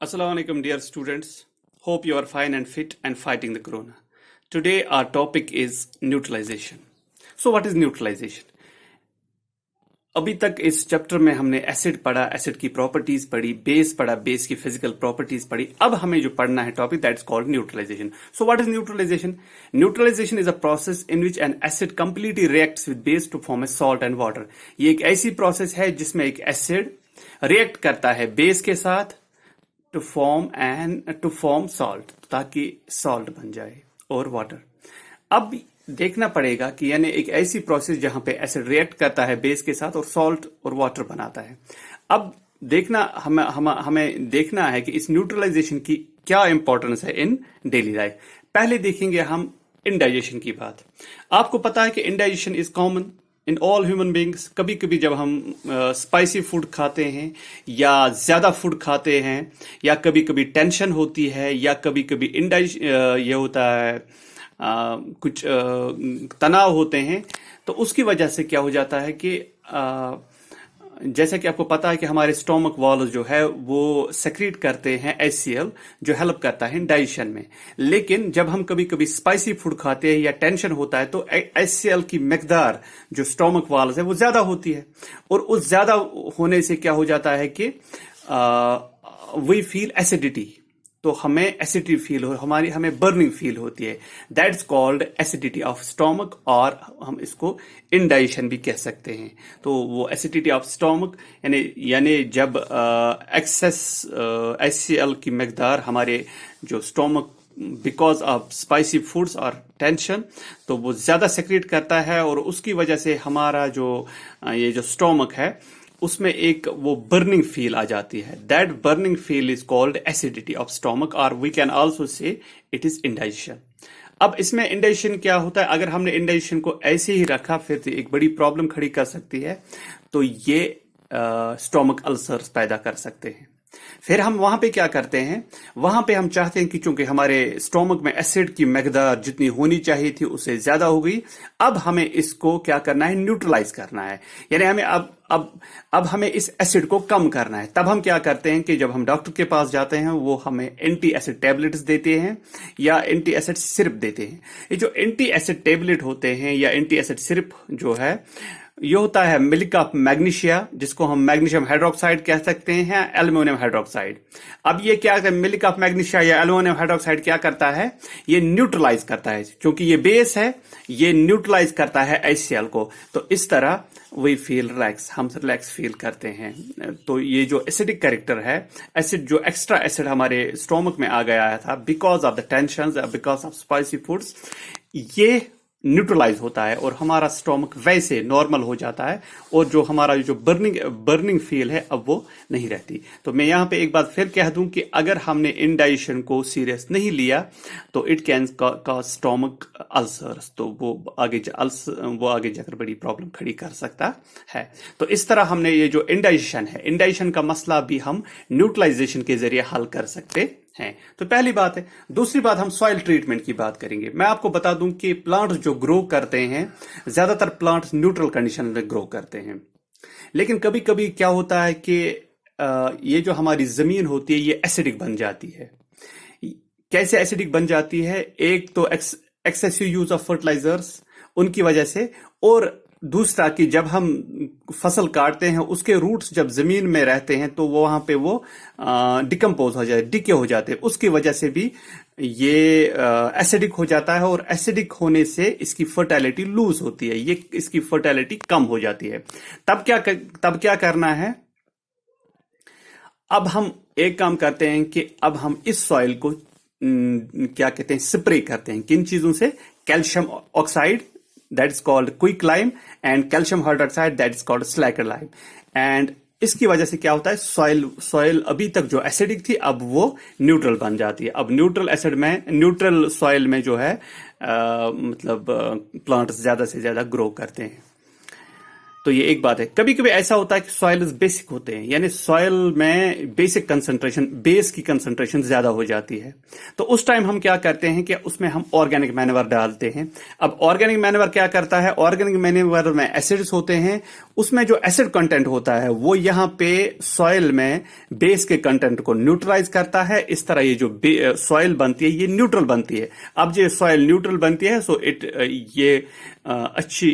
Assalamu alaikum, dear students. Hope you are fine and fit and fighting the corona. Today, our topic is neutralization. So, what is neutralization? अभी तक इस chapter में हमने acid पढ़ा, acid की properties पढ़ी, base पढ़ा, base की फिजिकल प्रॉपर्टीज पढ़ी. अब हमें जो पढ़ना है topic that is called neutralisation. So what is neutralisation? Neutralisation is a process in which an acid completely reacts with base to form a salt and water. ये एक ऐसी प्रोसेस है जिसमें एक एसिड रिएक्ट करता है बेस के साथ टू फॉर्म सॉल्ट, ताकि सॉल्ट बन जाए और वाटर. अब देखना पड़ेगा कि यानी एक ऐसी प्रोसेस जहां पे एसिड रिएक्ट करता है बेस के साथ और सॉल्ट और वाटर बनाता है. अब देखना हमें देखना है कि इस न्यूट्रलाइजेशन की क्या इंपॉर्टेंस है इन डेली लाइफ. पहले देखेंगे हम इंडाइजेशन की बात. आपको पता है कि indigestion is common in all human beings. कभी कभी जब हम स्पाइसी फूड खाते हैं या ज्यादा फूड खाते हैं या कभी कभी टेंशन होती है या कभी कभी ये होता है कुछ तनाव होते हैं, तो उसकी वजह से क्या हो जाता है कि जैसा कि आपको पता है कि हमारे स्टोमक वॉल्स जो है वो सेक्रेट करते हैं HCl जो हेल्प करता है डाइजेशन में. लेकिन जब हम कभी कभी स्पाइसी फूड खाते हैं या टेंशन होता है तो HCl की मकदार जो स्टोमक वॉल्स है वो ज्यादा होती है, और उस ज्यादा होने से क्या हो जाता है कि वी फील एसिडिटी. तो हमें एसिडिटी फील हो, हमें बर्निंग फील होती है. That's called acidity of stomach, और हम इसको इंडाइजेशन भी कह सकते हैं. तो वो एसिडिटी ऑफ स्टोमक यानी जब एक्सेस HCl की मकदार हमारे जो stomach because of spicy foods और टेंशन, तो वो ज्यादा सेक्रेट करता है, और उसकी वजह से हमारा ये जो स्टोमक है उसमें एक वो बर्निंग फील आ जाती है. That burning feel is called acidity of stomach, और we can also say it is indigestion. अब इसमें इंडाइजेशन क्या होता है? अगर हमने इंडाइजेशन को ऐसे ही रखा फिर तो एक बड़ी प्रॉब्लम खड़ी कर सकती है. तो ये स्टोमक अल्सर्स पैदा कर सकते हैं. फिर हम वहां पे क्या करते हैं, वहां पे हम चाहते हैं कि चूंकि हमारे स्टोमक में एसिड की मकदार जितनी होनी चाहिए थी उससे ज्यादा हो गई, अब हमें इसको क्या करना है, न्यूट्रलाइज करना है. यानी हमें अब हमें इस एसिड को कम करना है. तब हम क्या करते हैं कि जब हम डॉक्टर के पास जाते हैं वो हमें एंटी एसिड टेबलेट्स देते हैं या एंटी एसिड सिरप देते हैं. ये जो एंटी एसिड टेबलेट होते हैं या एंटी एसिड सिरप जो है, ये होता है मिल्क ऑफ मैग्नीशिया, जिसको हम मैग्नीशियम हाइड्रोक्साइड कह सकते हैं, एल्युमिनियम हाइड्रोक्साइड. अब ये क्या है, मिल्क ऑफ मैग्नीशिया या एल्युमिनियम हाइड्रोक्साइड क्या करता है, ये न्यूट्रलाइज करता है. क्योंकि ये बेस है, ये न्यूट्रलाइज करता है HCl को. तो इस तरह वी फील रिलैक्स, हम रिलैक्स फील करते हैं. तो ये जो एसिडिक कैरेक्टर है, एसिड जो एक्स्ट्रा एसिड हमारे स्टोमक में आ गया था because of the tension, because of spicy foods, ये न्यूट्रलाइज होता है और हमारा स्टोमक वैसे नॉर्मल हो जाता है, और जो हमारा जो बर्निंग फील है अब वो नहीं रहती. तो मैं यहाँ पे एक बात फिर कह दूं कि अगर हमने इंडाइजेशन को सीरियस नहीं लिया तो it can cause stomach ulcers. तो वो आगे जाकर बड़ी प्रॉब्लम खड़ी कर सकता है. तो इस तरह हमने ये जो इंडाइजेशन है, इंडाइजेशन का मसला भी हम न्यूट्रलाइजेशन के जरिए हल कर सकते हैं. तो पहली बात है. दूसरी बात, हम सॉइल ट्रीटमेंट की बात करेंगे. मैं आपको बता दूं कि प्लांट्स जो ग्रो करते हैं, ज्यादातर प्लांट्स न्यूट्रल कंडीशन में ग्रो करते हैं. लेकिन कभी कभी क्या होता है कि ये जो हमारी जमीन होती है ये एसिडिक बन जाती है. कैसे एसिडिक बन जाती है? एक तो एक्सेसिव यूज ऑफ फर्टिलाइजर्स उनकी वजह से, और दूसरा कि जब हम फसल काटते हैं उसके रूट्स जब जमीन में रहते हैं तो वो वहां पे वो डिकम्पोज हो जाते, डिके हो जाते हैं. उसकी वजह से भी ये एसिडिक हो जाता है, और एसिडिक होने से इसकी फर्टिलिटी लूज होती है, ये इसकी फर्टिलिटी कम हो जाती है. तब क्या करना है? अब हम एक काम करते हैं कि अब हम इस सॉइल को क्या कहते हैं, स्प्रे करते हैं. किन चीजों से? Calcium oxide that is called quick lime and calcium hydroxide that is called slacker lime. and इसकी वजह से क्या होता है, सॉइल अभी तक जो एसिडिक थी अब वो न्यूट्रल बन जाती है. अब न्यूट्रल सॉइल में जो है मतलब प्लांट्स ज्यादा से ज्यादा ग्रो करते हैं. तो ये एक बात है. कभी कभी ऐसा होता है कि सॉइल बेसिक होते हैं, यानी सॉइल में बेसिक कंसंट्रेशन, बेस की कंसंट्रेशन ज्यादा हो जाती है. तो उस टाइम हम क्या करते हैं कि उसमें हम ऑर्गेनिक मैन्योर डालते हैं. अब ऑर्गेनिक मैन्योर क्या करता है, ऑर्गेनिक मैन्योर में एसिड्स होते हैं, उसमें जो एसिड कंटेंट होता है वो यहाँ पे सॉइल में बेस के कंटेंट को न्यूट्रलाइज करता है। इस तरह ये जो सॉइल बनती है ये न्यूट्रल बनती है। अब जो सॉइल न्यूट्रल बनती है सो ये अच्छी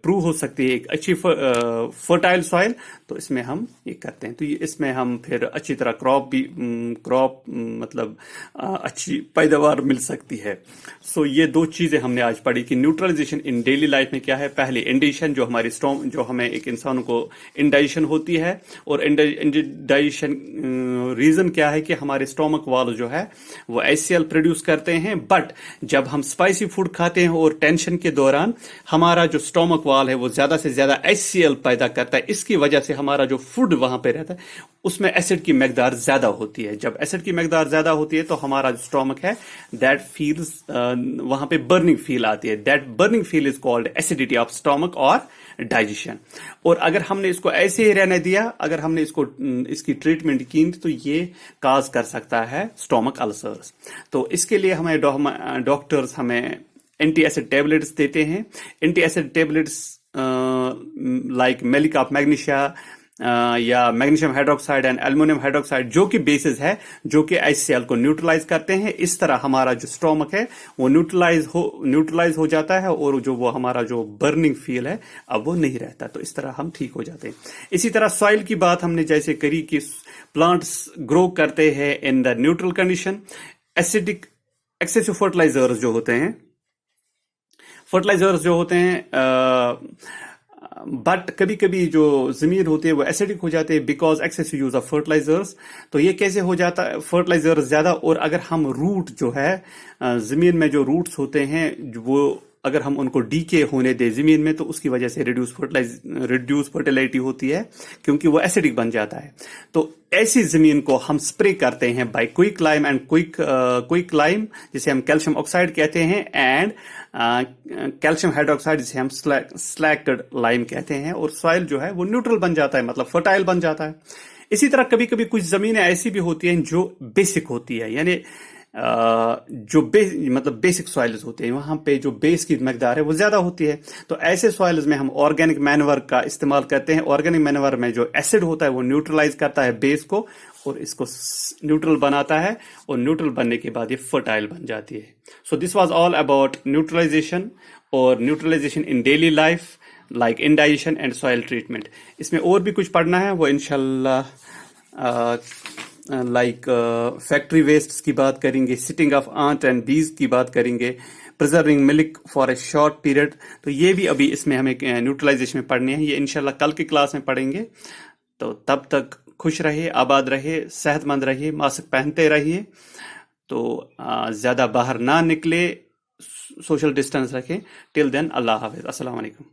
प्रूव हो सकती है, एक अच्छी फर्टाइल सॉइल। तो इसमें हम ये करते हैं, तो इसमें हम फिर अच्छी तरह क्रॉप मतलब अच्छी पैदावार मिल सकती है। सो ये दो चीजें हमने आज पढ़ी कि न्यूट्रलाइजेशन इन डेली लाइफ में क्या है। पहले इंडाइजेशन, जो हमारी जो हमें एक इंसान को इंडाइजेशन होती है, और इंडाइजेशन रीजन क्या है कि हमारे स्टोमक वाल जो है वो HCl प्रोड्यूस करते हैं। बट जब हम स्पाइसी फूड खाते हैं और टेंशन के दौरान हमारा जो स्टोमक वाल है वो ज्यादा से ज्यादा HCl पैदा करता है। इसकी वजह से हमारा जो फूड वहां पे रहता है उसमें एसिड की मकदार ज्यादा होती है। जब एसिड की मकदार ज्यादा होती है तो हमारा जो स्टोमक है दैट फील्स, वहां पे बर्निंग फील आती है। That burning feel is called acidity of stomach और डाइजेशन। और अगर हमने इसको ऐसे ही रहने दिया, अगर हमने इसकी ट्रीटमेंट की तो ये काज कर सकता है स्टोमक अल्सर्स। तो इसके लिए हमें डॉक्टर्स हमें एंटी एसिड टेबलेट्स देते हैं। Anti acid tablets like milk of magnesia या magnesium hydroxide and aluminium hydroxide, जो कि बेसिस है, जो कि HCl को न्यूट्रलाइज करते हैं। इस तरह हमारा जो स्टोमक है वो न्यूट्रलाइज हो जाता है, और जो वो हमारा जो बर्निंग फील है अब वो नहीं रहता। तो इस तरह हम ठीक हो जाते हैं। इसी तरह सॉइल की बात हमने जैसे करी कि प्लांट्स ग्रो करते हैं in the neutral condition. Acidic excessive fertilisers जो होते हैं बट कभी कभी जो जमीन होती है वो एसिडिक हो जाते हैं because excessive use of fertilisers. तो ये कैसे हो जाता है, फर्टिलाइजर्स ज्यादा, और अगर हम रूट जो है जमीन में जो रूट्स होते हैं वो अगर हम उनको डीके होने दे जमीन में तो उसकी वजह से रिड्यूस फर्टिलिटी होती है, क्योंकि वो एसिडिक बन जाता है। तो ऐसी जमीन को हम स्प्रे करते हैं by quick lime and quick lime, जिसे हम कैल्शियम ऑक्साइड कहते हैं, एंड कैल्शियम हाइड्रोक्साइड जिसे हम स्लैक्टेड लाइम कहते हैं, और सॉइल जो है वो न्यूट्रल बन जाता है, मतलब फर्टाइल बन जाता है। इसी तरह कभी कभी कुछ जमीनें ऐसी भी होती हैं जो बेसिक होती है, यानी जो मतलब बेसिक सॉइल्स होते हैं, वहां पे जो बेस की मकदार है वो ज्यादा होती है। तो ऐसे सॉइल्स में हम ऑर्गेनिक मैन्योर का इस्तेमाल करते हैं। ऑर्गेनिक मैन्योर में जो एसिड होता है वो न्यूट्रलाइज करता है बेस को और इसको न्यूट्रल बनाता है, और न्यूट्रल बनने के बाद ये फर्टाइल बन जाती है। So this was all about neutralization और neutralization in daily life like indigestion and soil treatment. इसमें और भी कुछ पढ़ना है वो इंशाल्लाह लाइक फैक्ट्री वेस्ट की बात करेंगे, सिटिंग ऑफ आंट एंड बीज की बात करेंगे, preserving milk for a short period. तो ये भी अभी इसमें हमें न्यूट्रलाइजेशन में पढ़ने हैं, ये इंशाल्लाह कल की क्लास में पढ़ेंगे। तो तब तक खुश रहिए, आबाद रहिए, सेहतमंद रहिए, मास्क पहनते रहिए, तो ज्यादा बाहर ना निकले, सोशल डिस्टेंस रखें। टिल देन अल्लाह हाफिज, अस्सलाम वालेकुम।